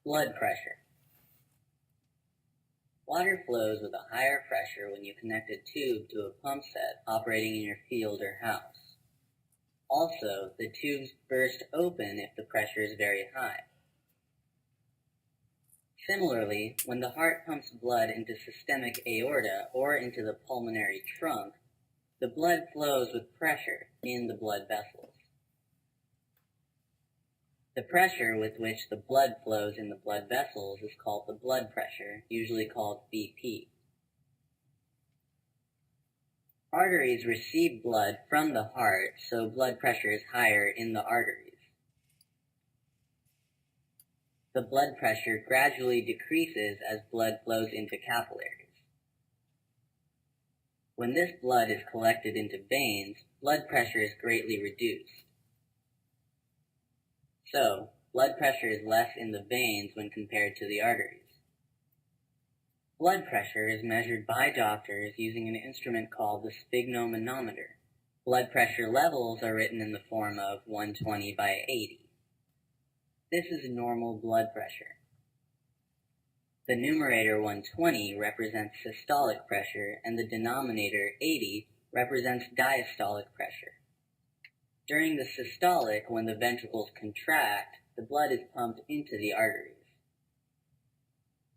Blood pressure. Water flows with a higher pressure when you connect a tube to a pump set operating in your field or house. Also, the tubes burst open if the pressure is very high. Similarly, when the heart pumps blood into systemic aorta or into the pulmonary trunk, the blood flows with pressure in the blood vessels. The pressure with which the blood flows in the blood vessels is called the blood pressure, usually called BP. Arteries receive blood from the heart, so blood pressure is higher in the arteries. The blood pressure gradually decreases as blood flows into capillaries. When this blood is collected into veins, blood pressure is greatly reduced. So, blood pressure is less in the veins when compared to the arteries. Blood pressure is measured by doctors using an instrument called the sphygmomanometer. Blood pressure levels are written in the form of 120 by 80. This is normal blood pressure. The numerator 120 represents systolic pressure and the denominator 80 represents diastolic pressure. During the systolic, when the ventricles contract, the blood is pumped into the arteries.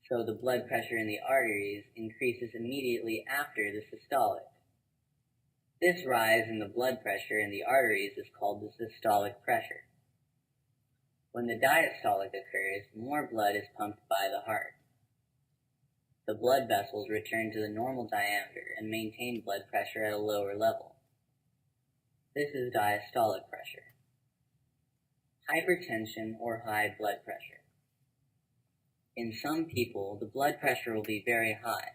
So the blood pressure in the arteries increases immediately after the systolic. This rise in the blood pressure in the arteries is called the systolic pressure. When the diastolic occurs, more blood is pumped by the heart. The blood vessels return to the normal diameter and maintain blood pressure at a lower level. This is diastolic pressure. Hypertension or high blood pressure. In some people, the blood pressure will be very high,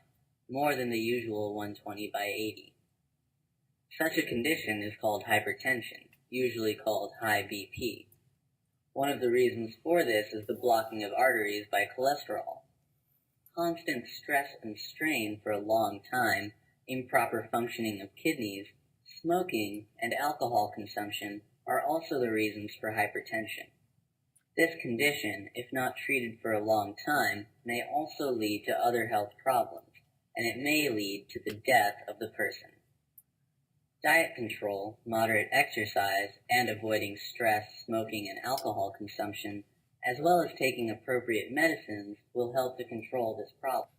more than the usual 120 by 80. Such a condition is called hypertension, usually called high BP. One of the reasons for this is the blocking of arteries by cholesterol. Constant stress and strain for a long time, improper functioning of kidneys, smoking, and alcohol consumption are also the reasons for hypertension. This condition, if not treated for a long time, may also lead to other health problems, and it may lead to the death of the person. Diet control, moderate exercise, and avoiding stress, smoking, and alcohol consumption, as well as taking appropriate medicines, will help to control this problem.